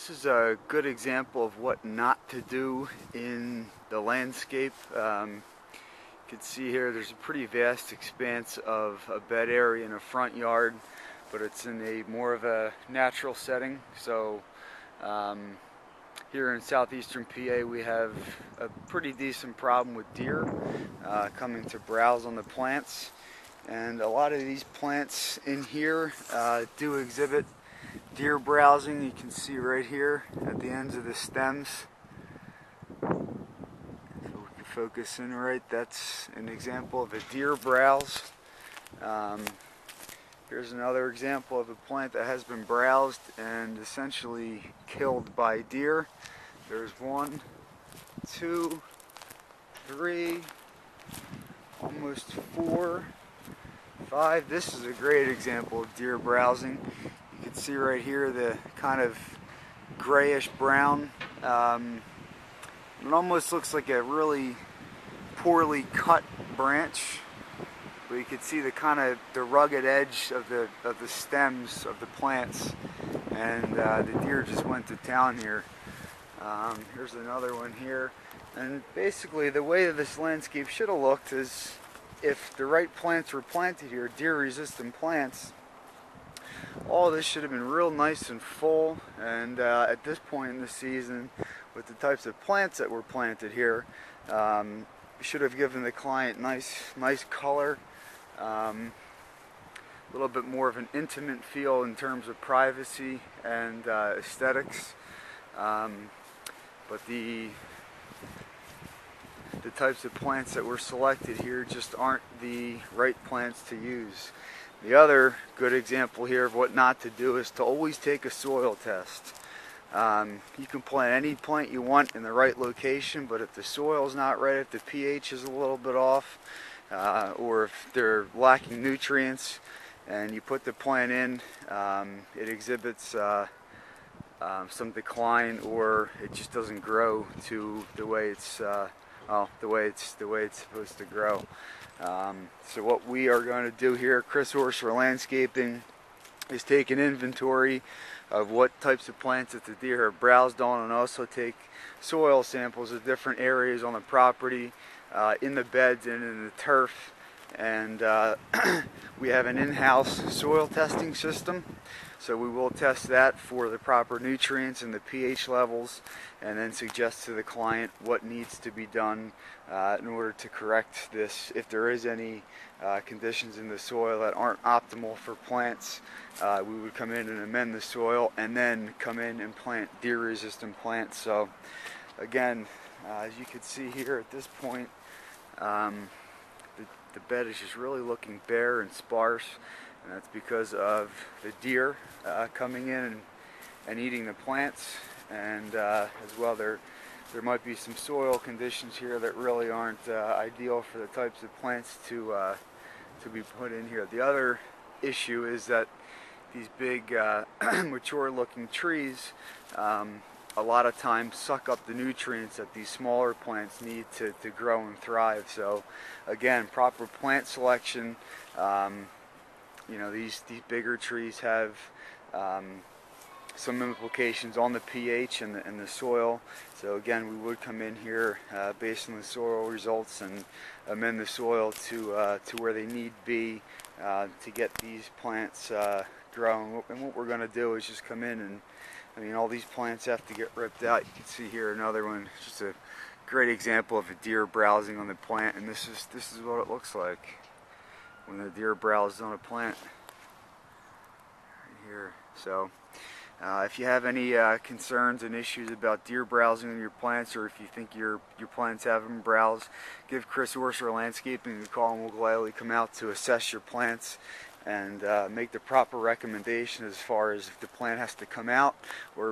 This is a good example of what not to do in the landscape. You can see here there's a pretty vast expanse of a bed area in a front yard, but it's in a more of a natural setting. So here in southeastern PA we have a pretty decent problem with deer coming to browse on the plants. And a lot of these plants in here do exhibit deer browsing. You can see right here at the ends of the stems. If we can focus in right, that's an example of a deer browse. Here's another example of a plant that has been browsed and essentially killed by deer. There's 1, 2, 3, almost 4, 5. This is a great example of deer browsing. You can see right here the kind of grayish brown. It almost looks like a really poorly cut branch, but you can see the kind of the rugged edge of the stems of the plants, and the deer just went to town here. Here's another one here, and basically the way that this landscape should have looked is if the right plants were planted here, deer-resistant plants. All this should have been real nice and full, and at this point in the season, with the types of plants that were planted here, should have given the client nice color, a little bit more of an intimate feel in terms of privacy and aesthetics. But the types of plants that were selected here just aren't the right plants to use. The other good example here of what not to do is to always take a soil test. You can plant any plant you want in the right location, but if the soil's not right, if the pH is a little bit off, or if they're lacking nutrients, and you put the plant in, it exhibits some decline, or it just doesn't grow to the way it's the way it's supposed to grow. So what we are going to do here at Chris Orser Landscaping is take an inventory of what types of plants that the deer have browsed on, and also take soil samples of different areas on the property, in the beds and in the turf. And we have an in-house soil testing system, so we will test that for the proper nutrients and the pH levels, and then suggest to the client what needs to be done in order to correct this. If there is any conditions in the soil that aren't optimal for plants, we would come in and amend the soil, and then come in and plant deer-resistant plants. So again, as you can see here at this point, the bed is just really looking bare and sparse, and that's because of the deer coming in and eating the plants. And as well, there might be some soil conditions here that really aren't ideal for the types of plants to be put in here. The other issue is that these big mature looking trees a lot of times suck up the nutrients that these smaller plants need to grow and thrive. So again, proper plant selection. These bigger trees have some implications on the pH and the soil. So again, we would come in here based on the soil results and amend the soil to where they need be to get these plants growing. And what we're going to do is just come in and, all these plants have to get ripped out. You can see here another one, just a great example of a deer browsing on the plant, and this is what it looks like when the deer browses on a plant right here. So if you have any concerns and issues about deer browsing on your plants, or if you think your plants have them browsed, give Chris Orser Landscaping a call, and we'll gladly come out to assess your plants and make the proper recommendation as far as if the plant has to come out or